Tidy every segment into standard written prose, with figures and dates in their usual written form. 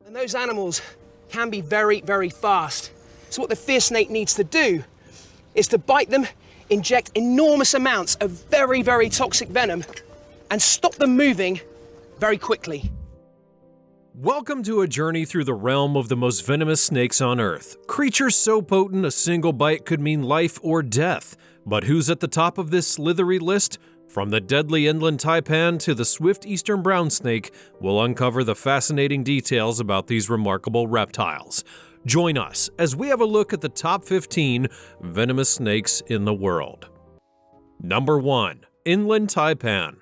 And those animals can be very, very fast. So what the fear snake needs to do is to bite them, inject enormous amounts of very, very toxic venom, and stop them moving very quickly. Welcome to a journey through the realm of the most venomous snakes on Earth. Creatures so potent a single bite could mean life or death. But who's at the top of this slithery list? From the deadly inland taipan to the swift eastern brown snake, we'll uncover the fascinating details about these remarkable reptiles. Join us as we have a look at the top 15 venomous snakes in the world. Number 1. Inland taipan.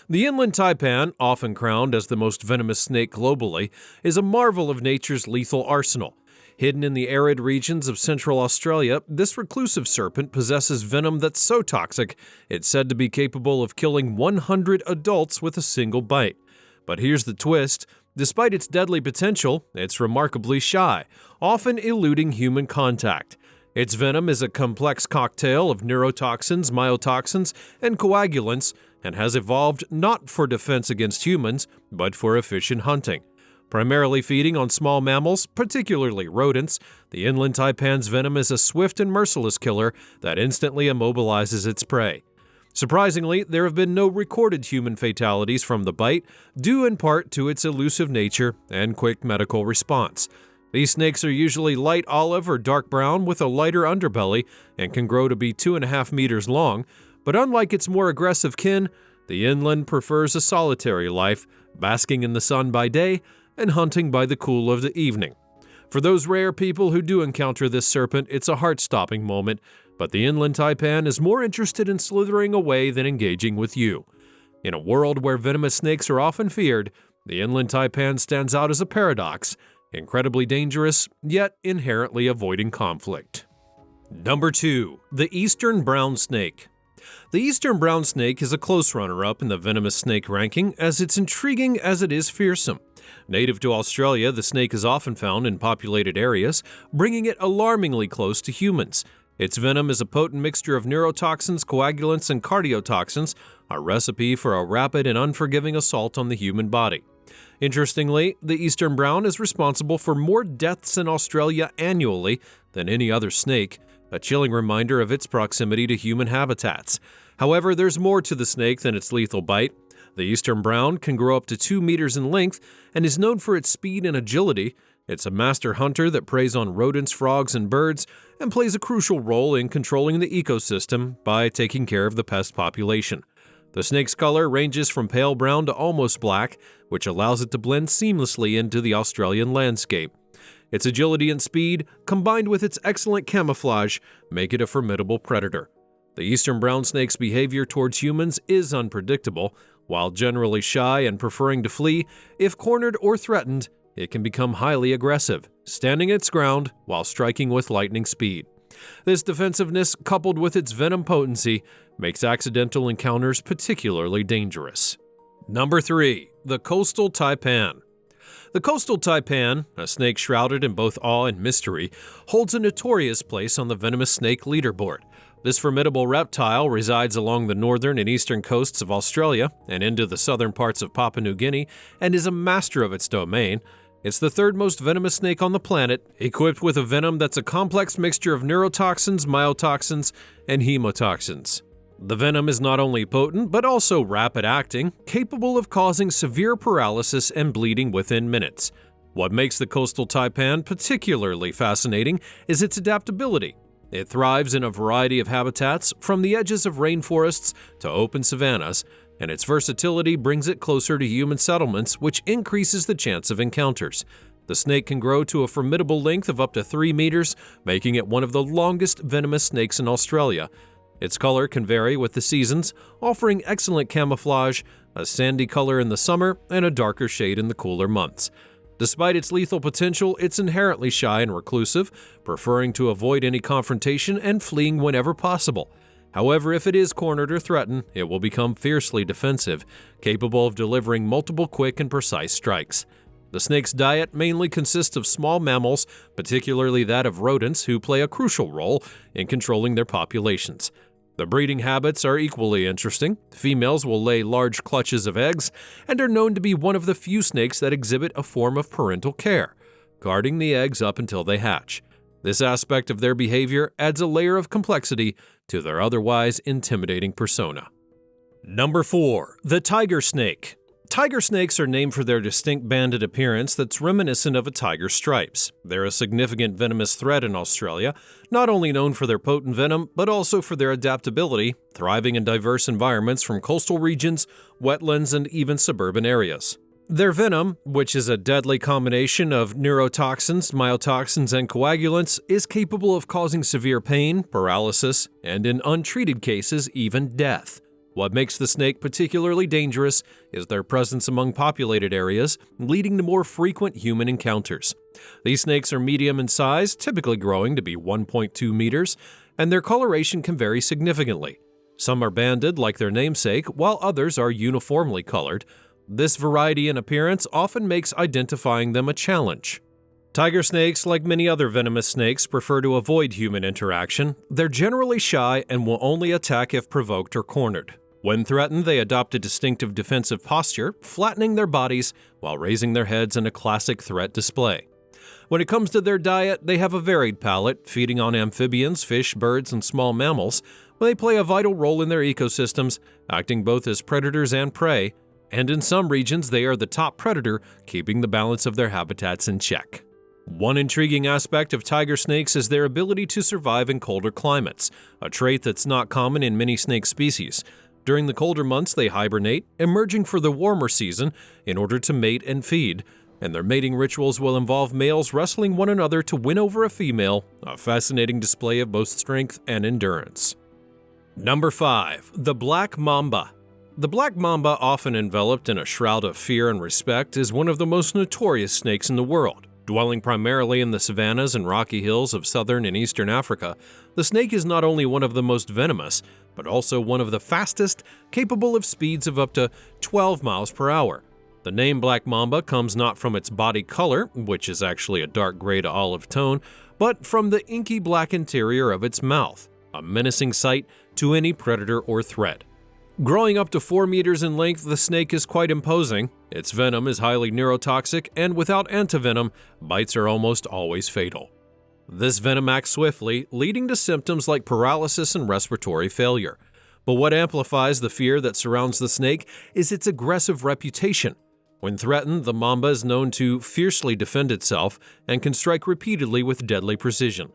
The inland taipan, often crowned as the most venomous snake globally, is a marvel of nature's lethal arsenal. Hidden in the arid regions of central Australia, this reclusive serpent possesses venom that's so toxic it's said to be capable of killing 100 adults with a single bite. But here's the twist. Despite its deadly potential, it's remarkably shy, often eluding human contact. Its venom is a complex cocktail of neurotoxins, myotoxins, and coagulants, and has evolved not for defense against humans, but for efficient hunting. Primarily feeding on small mammals, particularly rodents, the inland taipan's venom is a swift and merciless killer that instantly immobilizes its prey. Surprisingly, there have been no recorded human fatalities from the bite, due in part to its elusive nature and quick medical response. These snakes are usually light olive or dark brown with a lighter underbelly and can grow to be 2.5 meters long, but unlike its more aggressive kin, the inland prefers a solitary life, basking in the sun by day and hunting by the cool of the evening. For those rare people who do encounter this serpent, it's a heart-stopping moment, but the inland taipan is more interested in slithering away than engaging with you. In a world where venomous snakes are often feared, the inland taipan stands out as a paradox, incredibly dangerous, yet inherently avoiding conflict. Number 2. The eastern brown snake. The eastern brown snake is a close runner-up in the venomous snake ranking, as it's intriguing as it is fearsome. Native to Australia, the snake is often found in populated areas, bringing it alarmingly close to humans. Its venom is a potent mixture of neurotoxins, coagulants, and cardiotoxins, a recipe for a rapid and unforgiving assault on the human body. Interestingly, the eastern brown is responsible for more deaths in Australia annually than any other snake, a chilling reminder of its proximity to human habitats. However, there's more to the snake than its lethal bite. The eastern brown can grow up to 2 meters in length and is known for its speed and agility. It's a master hunter that preys on rodents, frogs, and birds, and plays a crucial role in controlling the ecosystem by taking care of the pest population. The snake's color ranges from pale brown to almost black, which allows it to blend seamlessly into the Australian landscape. Its agility and speed, combined with its excellent camouflage, make it a formidable predator. The eastern brown snake's behavior towards humans is unpredictable. While generally shy and preferring to flee, if cornered or threatened, it can become highly aggressive, standing its ground while striking with lightning speed. This defensiveness, coupled with its venom potency, makes accidental encounters particularly dangerous. Number 3. The coastal taipan. The coastal taipan, a snake shrouded in both awe and mystery, holds a notorious place on the venomous snake leaderboard. This formidable reptile resides along the northern and eastern coasts of Australia and into the southern parts of Papua New Guinea and is a master of its domain. It's the third most venomous snake on the planet, equipped with a venom that's a complex mixture of neurotoxins, myotoxins, and hemotoxins. The venom is not only potent, but also rapid-acting, capable of causing severe paralysis and bleeding within minutes. What makes the coastal taipan particularly fascinating is its adaptability. It thrives in a variety of habitats, from the edges of rainforests to open savannas, and its versatility brings it closer to human settlements, which increases the chance of encounters. The snake can grow to a formidable length of up to 3 meters, making it one of the longest venomous snakes in Australia. Its color can vary with the seasons, offering excellent camouflage, a sandy color in the summer, and a darker shade in the cooler months. Despite its lethal potential, it's inherently shy and reclusive, preferring to avoid any confrontation and fleeing whenever possible. However, if it is cornered or threatened, it will become fiercely defensive, capable of delivering multiple quick and precise strikes. The snake's diet mainly consists of small mammals, particularly that of rodents, who play a crucial role in controlling their populations. The breeding habits are equally interesting. Females will lay large clutches of eggs and are known to be one of the few snakes that exhibit a form of parental care, guarding the eggs up until they hatch. This aspect of their behavior adds a layer of complexity to their otherwise intimidating persona. Number 4. The tiger snake. Tiger snakes are named for their distinct banded appearance that's reminiscent of a tiger's stripes. They're a significant venomous threat in Australia, not only known for their potent venom, but also for their adaptability, thriving in diverse environments from coastal regions, wetlands, and even suburban areas. Their venom, which is a deadly combination of neurotoxins, myotoxins, and coagulants, is capable of causing severe pain, paralysis, and in untreated cases, even death. What makes the snake particularly dangerous is their presence among populated areas, leading to more frequent human encounters. These snakes are medium in size, typically growing to be 1.2 meters, and their coloration can vary significantly. Some are banded like their namesake, while others are uniformly colored. This variety in appearance often makes identifying them a challenge. Tiger snakes, like many other venomous snakes, prefer to avoid human interaction. They're generally shy and will only attack if provoked or cornered. When threatened, they adopt a distinctive defensive posture, flattening their bodies while raising their heads in a classic threat display. When it comes to their diet, they have a varied palate, feeding on amphibians, fish, birds, and small mammals. They play a vital role in their ecosystems, acting both as predators and prey, and in some regions they are the top predator, keeping the balance of their habitats in check. One intriguing aspect of tiger snakes is their ability to survive in colder climates, a trait that's not common in many snake species. During the colder months, they hibernate, emerging for the warmer season in order to mate and feed, and their mating rituals will involve males wrestling one another to win over a female, a fascinating display of both strength and endurance. Number 5. The black mamba. The black mamba, often enveloped in a shroud of fear and respect, is one of the most notorious snakes in the world. Dwelling primarily in the savannas and rocky hills of southern and eastern Africa, the snake is not only one of the most venomous, but also one of the fastest, capable of speeds of up to 12 miles per hour. The name black mamba comes not from its body color, which is actually a dark gray to olive tone, but from the inky black interior of its mouth, a menacing sight to any predator or threat. Growing up to 4 meters in length, the snake is quite imposing. Its venom is highly neurotoxic, and without antivenom, bites are almost always fatal. This venom acts swiftly, leading to symptoms like paralysis and respiratory failure. But what amplifies the fear that surrounds the snake is its aggressive reputation. When threatened, the mamba is known to fiercely defend itself and can strike repeatedly with deadly precision.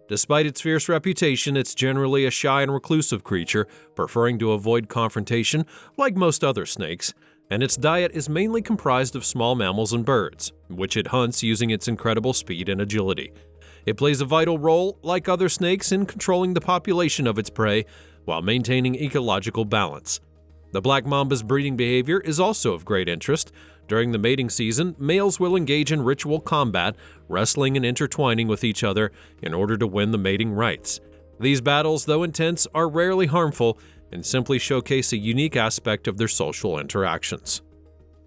Despite its fierce reputation, it's generally a shy and reclusive creature, preferring to avoid confrontation like most other snakes, and its diet is mainly comprised of small mammals and birds, which it hunts using its incredible speed and agility. It plays a vital role, like other snakes, in controlling the population of its prey while maintaining ecological balance. The black mamba's breeding behavior is also of great interest. During the mating season, males will engage in ritual combat, wrestling and intertwining with each other in order to win the mating rights. These battles, though intense, are rarely harmful and simply showcase a unique aspect of their social interactions.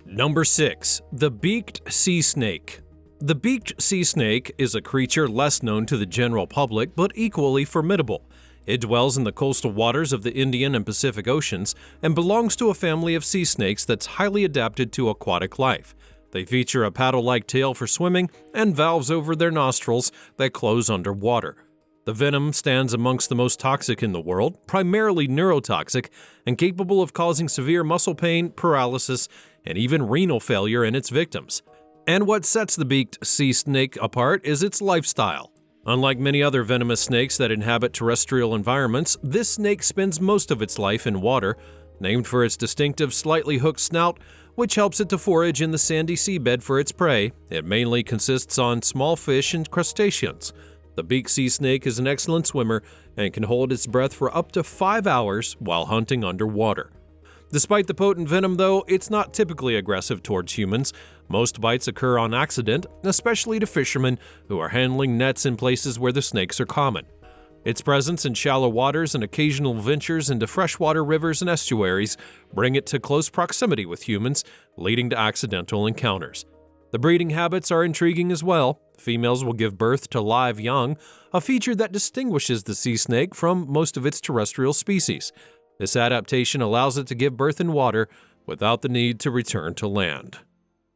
Number 6. The beaked sea snake. The beaked sea snake is a creature less known to the general public but equally formidable. It dwells in the coastal waters of the Indian and Pacific Oceans and belongs to a family of sea snakes that's highly adapted to aquatic life. They feature a paddle-like tail for swimming and valves over their nostrils that close underwater. The venom stands amongst the most toxic in the world, primarily neurotoxic, and capable of causing severe muscle pain, paralysis, and even renal failure in its victims. And what sets the beaked sea snake apart is its lifestyle. Unlike many other venomous snakes that inhabit terrestrial environments, this snake spends most of its life in water. Named for its distinctive slightly hooked snout, which helps it to forage in the sandy seabed for its prey, it mainly consists on small fish and crustaceans. The beaked sea snake is an excellent swimmer and can hold its breath for up to 5 hours while hunting underwater. Despite the potent venom, though, it's not typically aggressive towards humans. Most bites occur on accident, especially to fishermen who are handling nets in places where the snakes are common. Its presence in shallow waters and occasional ventures into freshwater rivers and estuaries bring it to close proximity with humans, leading to accidental encounters. The breeding habits are intriguing as well. Females will give birth to live young, a feature that distinguishes the sea snake from most of its terrestrial species. This adaptation allows it to give birth in water without the need to return to land.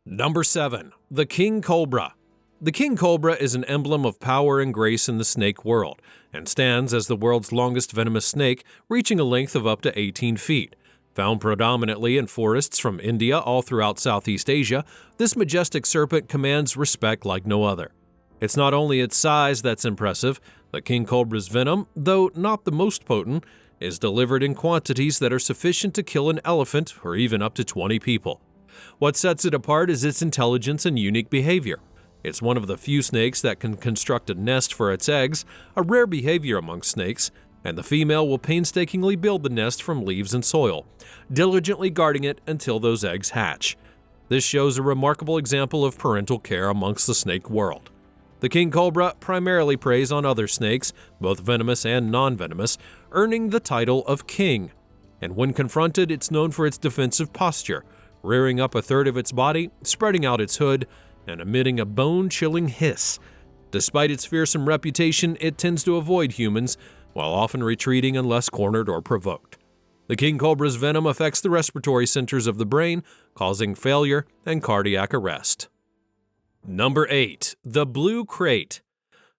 Number 7. The king cobra. The king cobra is an emblem of power and grace in the snake world, and stands as the world's longest venomous snake, reaching a length of up to 18 feet. Found predominantly in forests from India all throughout Southeast Asia, this majestic serpent commands respect like no other. It's not only its size that's impressive, the king cobra's venom, though not the most potent, is delivered in quantities that are sufficient to kill an elephant or even up to 20 people. What sets it apart is its intelligence and unique behavior. It's one of the few snakes that can construct a nest for its eggs, a rare behavior among snakes, and the female will painstakingly build the nest from leaves and soil, diligently guarding it until those eggs hatch. This shows a remarkable example of parental care amongst the snake world. The king cobra primarily preys on other snakes, both venomous and non-venomous, earning the title of king. And when confronted, it's known for its defensive posture, rearing up a third of its body, spreading out its hood, and emitting a bone-chilling hiss. Despite its fearsome reputation, it tends to avoid humans, while often retreating unless cornered or provoked. The king cobra's venom affects the respiratory centers of the brain, causing failure and cardiac arrest. Number 8. The blue krait.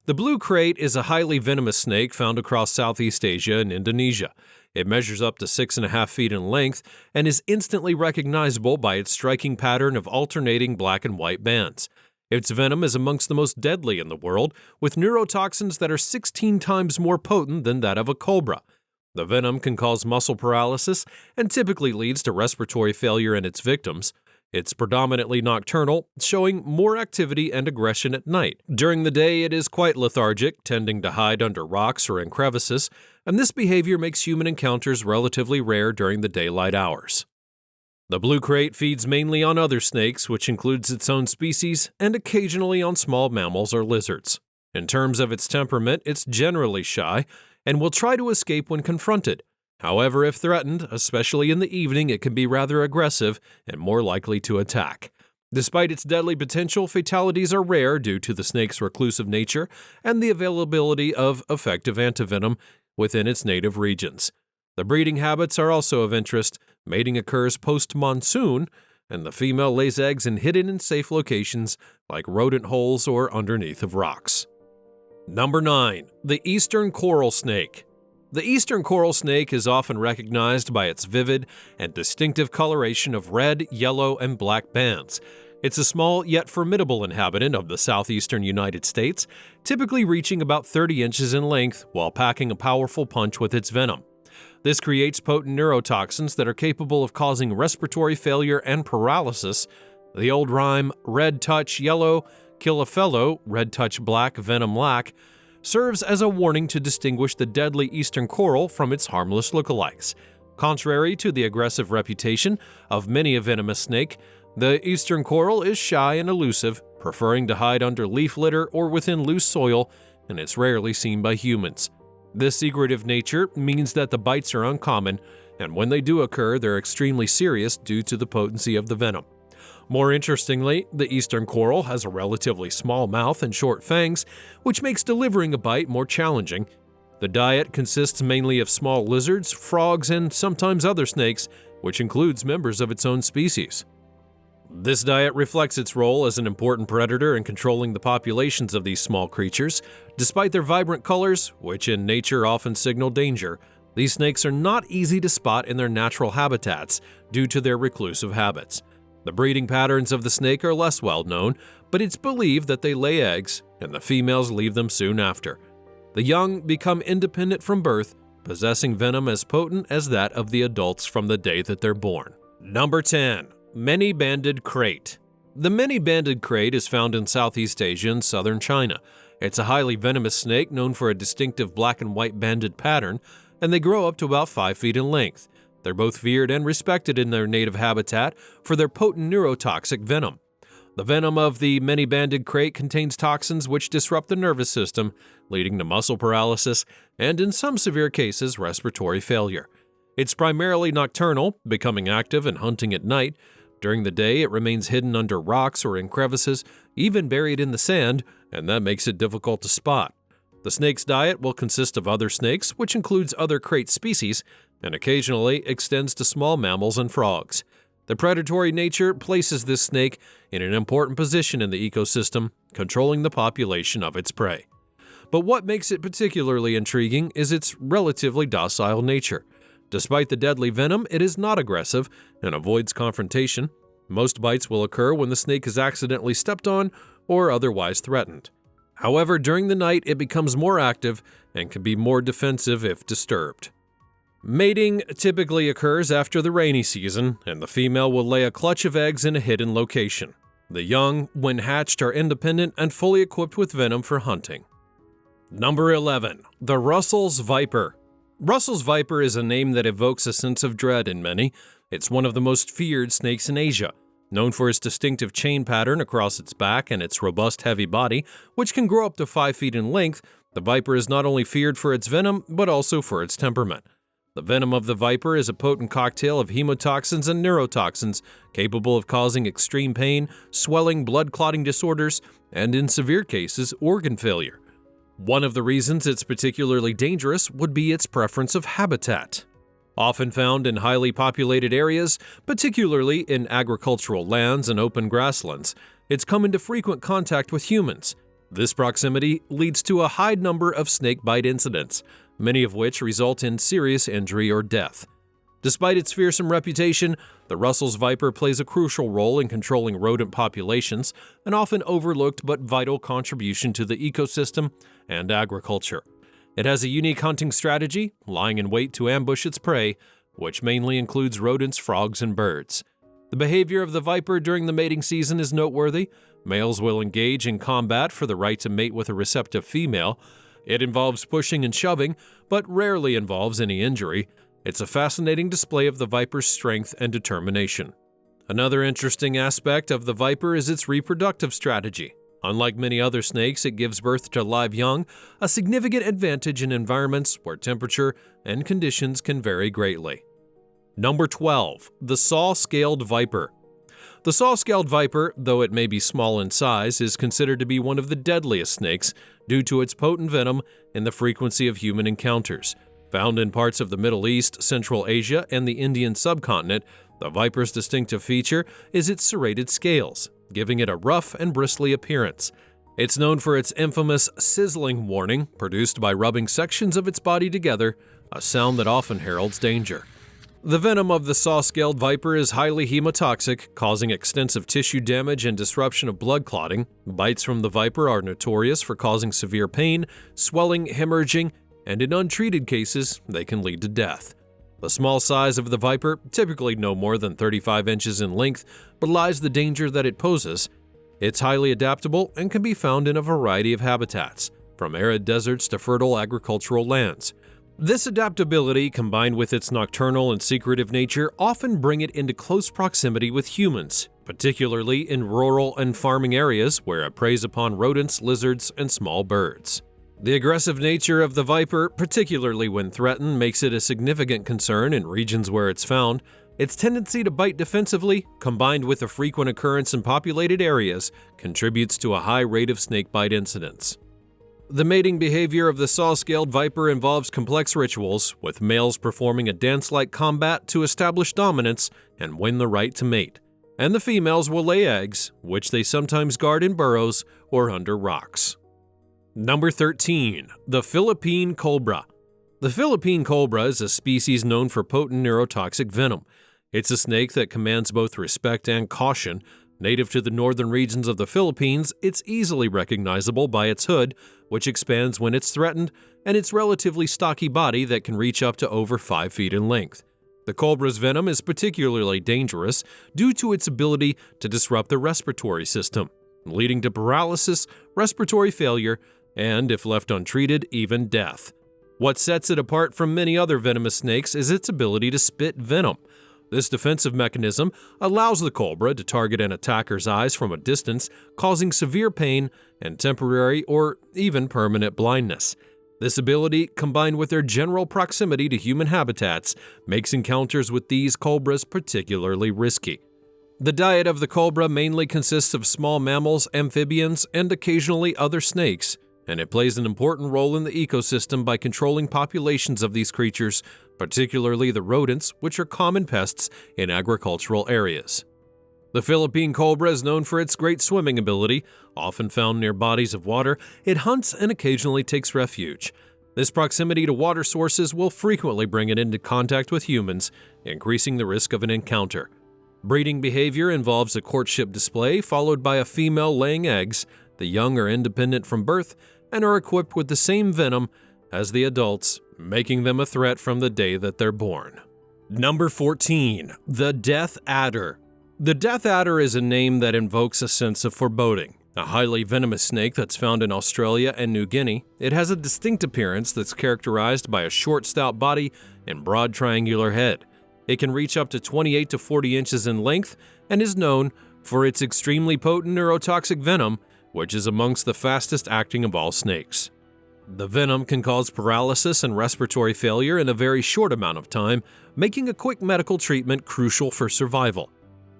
The blue krait is a highly venomous snake found across Southeast Asia and Indonesia. It measures up to 6.5 feet in length and is instantly recognizable by its striking pattern of alternating black and white bands. Its venom is amongst the most deadly in the world, with neurotoxins that are 16 times more potent than that of a cobra. The venom can cause muscle paralysis and typically leads to respiratory failure in its victims. It's predominantly nocturnal, showing more activity and aggression at night. During the day, it is quite lethargic, tending to hide under rocks or in crevices, and this behavior makes human encounters relatively rare during the daylight hours. The blue krait feeds mainly on other snakes, which includes its own species, and occasionally on small mammals or lizards. In terms of its temperament, it's generally shy and will try to escape when confronted. However, if threatened, especially in the evening, it can be rather aggressive and more likely to attack. Despite its deadly potential, fatalities are rare due to the snake's reclusive nature and the availability of effective antivenom within its native regions. The breeding habits are also of interest. Mating occurs post-monsoon, and the female lays eggs in hidden and safe locations like rodent holes or underneath of rocks. Number 9. The eastern coral snake. The eastern coral snake is often recognized by its vivid and distinctive coloration of red, yellow, and black bands. It's a small yet formidable inhabitant of the southeastern United States, typically reaching about 30 inches in length while packing a powerful punch with its venom. This creates potent neurotoxins that are capable of causing respiratory failure and paralysis. The old rhyme, red touch yellow, kill a fellow, red touch black, venom lack, serves as a warning to distinguish the deadly eastern coral from its harmless lookalikes. Contrary to the aggressive reputation of many a venomous snake, the eastern coral is shy and elusive, preferring to hide under leaf litter or within loose soil, and it's rarely seen by humans. This secretive nature means that the bites are uncommon, and when they do occur, they're extremely serious due to the potency of the venom. More interestingly, the eastern coral has a relatively small mouth and short fangs, which makes delivering a bite more challenging. The diet consists mainly of small lizards, frogs, and sometimes other snakes, which includes members of its own species. This diet reflects its role as an important predator in controlling the populations of these small creatures. Despite their vibrant colors, which in nature often signal danger, these snakes are not easy to spot in their natural habitats due to their reclusive habits. The breeding patterns of the snake are less well known, but it's believed that they lay eggs and the females leave them soon after. The young become independent from birth, possessing venom as potent as that of the adults from the day that they're born. Number 10. Many-banded krait. The many-banded krait is found in Southeast Asia and southern China. It's a highly venomous snake known for a distinctive black and white banded pattern, and they grow up to about 5 feet in length. They're both feared and respected in their native habitat for their potent neurotoxic venom. The venom of the many-banded krait contains toxins which disrupt the nervous system, leading to muscle paralysis and, in some severe cases, respiratory failure. It's primarily nocturnal, becoming active and hunting at night. During the day, it remains hidden under rocks or in crevices, even buried in the sand, and that makes it difficult to spot. The snake's diet will consist of other snakes, which includes other krait species, and occasionally extends to small mammals and frogs. The predatory nature places this snake in an important position in the ecosystem, controlling the population of its prey. But what makes it particularly intriguing is its relatively docile nature. Despite the deadly venom, it is not aggressive and avoids confrontation. Most bites will occur when the snake is accidentally stepped on or otherwise threatened. However, during the night, it becomes more active and can be more defensive if disturbed. Mating typically occurs after the rainy season, and the female will lay a clutch of eggs in a hidden location. The young, when hatched, are independent and fully equipped with venom for hunting. Number 11. The Russell's Viper. Russell's Viper is a name that evokes a sense of dread in many. It's one of the most feared snakes in Asia. Known for its distinctive chain pattern across its back and its robust, heavy body, which can grow up to 5 feet in length, the viper is not only feared for its venom, but also for its temperament. The venom of the viper is a potent cocktail of hemotoxins and neurotoxins, capable of causing extreme pain, swelling, blood clotting disorders, and in severe cases, organ failure. One of the reasons it's particularly dangerous would be its preference of habitat. Often found in highly populated areas, particularly in agricultural lands and open grasslands, it's come into frequent contact with humans. This proximity leads to a high number of snake bite incidents, many of which result in serious injury or death. Despite its fearsome reputation, the Russell's Viper plays a crucial role in controlling rodent populations, an often overlooked but vital contribution to the ecosystem and agriculture. It has a unique hunting strategy, lying in wait to ambush its prey, which mainly includes rodents, frogs, and birds. The behavior of the viper during the mating season is noteworthy. Males will engage in combat for the right to mate with a receptive female. It involves pushing and shoving, but rarely involves any injury. It's a fascinating display of the viper's strength and determination. Another interesting aspect of the viper is its reproductive strategy. Unlike many other snakes, it gives birth to live young, a significant advantage in environments where temperature and conditions can vary greatly. Number 12. The Saw-Scaled Viper. The saw-scaled viper, though it may be small in size, is considered to be one of the deadliest snakes due to its potent venom and the frequency of human encounters. Found in parts of the Middle East, Central Asia, and the Indian subcontinent, the viper's distinctive feature is its serrated scales, giving it a rough and bristly appearance. It's known for its infamous sizzling warning, produced by rubbing sections of its body together, a sound that often heralds danger. The venom of the saw-scaled viper is highly hemotoxic, causing extensive tissue damage and disruption of blood clotting. Bites from the viper are notorious for causing severe pain, swelling, hemorrhaging, and in untreated cases, they can lead to death. The small size of the viper, typically no more than 35 inches in length, belies the danger that it poses. It's highly adaptable and can be found in a variety of habitats, from arid deserts to fertile agricultural lands. This adaptability, combined with its nocturnal and secretive nature, often bring it into close proximity with humans, particularly in rural and farming areas where it preys upon rodents, lizards, and small birds. The aggressive nature of the viper, particularly when threatened, makes it a significant concern in regions where it's found. Its tendency to bite defensively, combined with a frequent occurrence in populated areas, contributes to a high rate of snakebite incidents. The mating behavior of the saw-scaled viper involves complex rituals, with males performing a dance-like combat to establish dominance and win the right to mate. And the females will lay eggs, which they sometimes guard in burrows or under rocks. Number 13. The Philippine Cobra. The Philippine cobra is a species known for potent neurotoxic venom. It's a snake that commands both respect and caution. Native to the northern regions of the Philippines, it's easily recognizable by its hood, which expands when it's threatened, and its relatively stocky body that can reach up to over 5 feet in length. The cobra's venom is particularly dangerous due to its ability to disrupt the respiratory system, leading to paralysis, respiratory failure, and, if left untreated, even death. What sets it apart from many other venomous snakes is its ability to spit venom. This defensive mechanism allows the cobra to target an attacker's eyes from a distance, causing severe pain and temporary or even permanent blindness. This ability, combined with their general proximity to human habitats, makes encounters with these cobras particularly risky. The diet of the cobra mainly consists of small mammals, amphibians, and occasionally other snakes, and it plays an important role in the ecosystem by controlling populations of these creatures, particularly the rodents, which are common pests in agricultural areas. The Philippine cobra is known for its great swimming ability. Often found near bodies of water, it hunts and occasionally takes refuge. This proximity to water sources will frequently bring it into contact with humans, increasing the risk of an encounter. Breeding behavior involves a courtship display followed by a female laying eggs. The young are independent from birth and are equipped with the same venom as the adults, making them a threat from the day that they're born. Number 14. The Death Adder. The Death Adder is a name that invokes a sense of foreboding. A highly venomous snake that's found in Australia and New Guinea, it has a distinct appearance that's characterized by a short, stout body and broad triangular head. It can reach up to 28 to 40 inches in length and is known for its extremely potent neurotoxic venom, which is amongst the fastest acting of all snakes. The venom can cause paralysis and respiratory failure in a very short amount of time, making a quick medical treatment crucial for survival.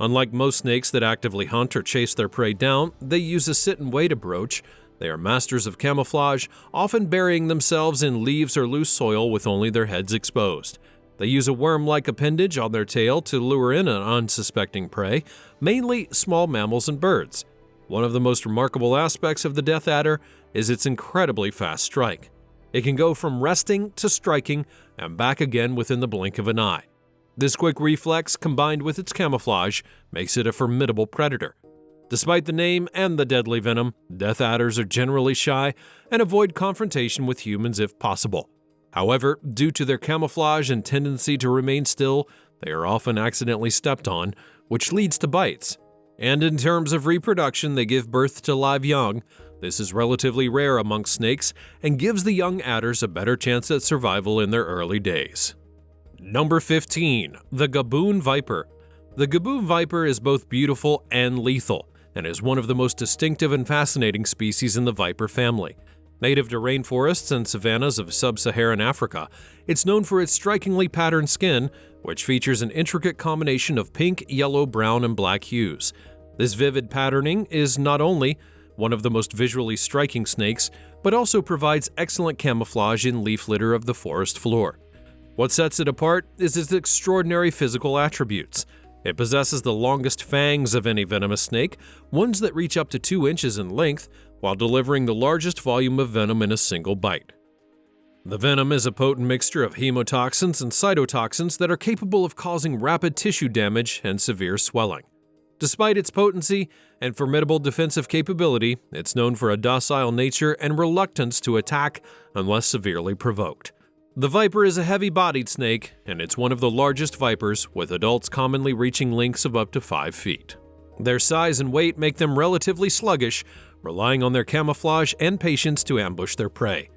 Unlike most snakes that actively hunt or chase their prey down, they use a sit-and-wait approach. They are masters of camouflage, often burying themselves in leaves or loose soil with only their heads exposed. They use a worm-like appendage on their tail to lure in an unsuspecting prey, mainly small mammals and birds. One of the most remarkable aspects of the Death Adder is its incredibly fast strike. It can go from resting to striking and back again within the blink of an eye. This quick reflex, combined with its camouflage, makes it a formidable predator. Despite the name and the deadly venom, Death Adders are generally shy and avoid confrontation with humans if possible. However, due to their camouflage and tendency to remain still, they are often accidentally stepped on, which leads to bites. And in terms of reproduction, they give birth to live young. This is relatively rare amongst snakes and gives the young adders a better chance at survival in their early days. Number 15. The Gaboon Viper. The Gaboon Viper is both beautiful and lethal, and is one of the most distinctive and fascinating species in the viper family. Native to rainforests and savannas of sub-Saharan Africa, it's known for its strikingly patterned skin, which features an intricate combination of pink, yellow, brown, and black hues. This vivid patterning is not only one of the most visually striking snakes, but also provides excellent camouflage in leaf litter of the forest floor. What sets it apart is its extraordinary physical attributes. It possesses the longest fangs of any venomous snake, ones that reach up to 2 inches in length, while delivering the largest volume of venom in a single bite. The venom is a potent mixture of hemotoxins and cytotoxins that are capable of causing rapid tissue damage and severe swelling. Despite its potency and formidable defensive capability, it's known for a docile nature and reluctance to attack unless severely provoked. The viper is a heavy-bodied snake, and it's one of the largest vipers, with adults commonly reaching lengths of up to 5 feet. Their size and weight make them relatively sluggish, relying on their camouflage and patience to ambush their prey.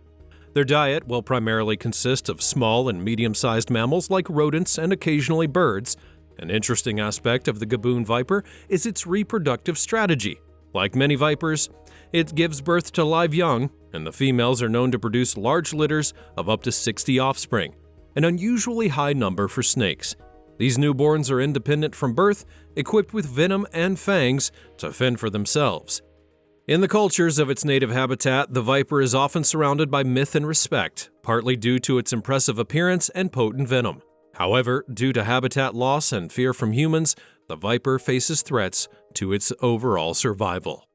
Their diet will primarily consist of small and medium-sized mammals like rodents and occasionally birds. An interesting aspect of the Gaboon viper is its reproductive strategy. Like many vipers, it gives birth to live young, and the females are known to produce large litters of up to 60 offspring, an unusually high number for snakes. These newborns are independent from birth, equipped with venom and fangs to fend for themselves. In the cultures of its native habitat, the viper is often surrounded by myth and respect, partly due to its impressive appearance and potent venom. However, due to habitat loss and fear from humans, the viper faces threats to its overall survival.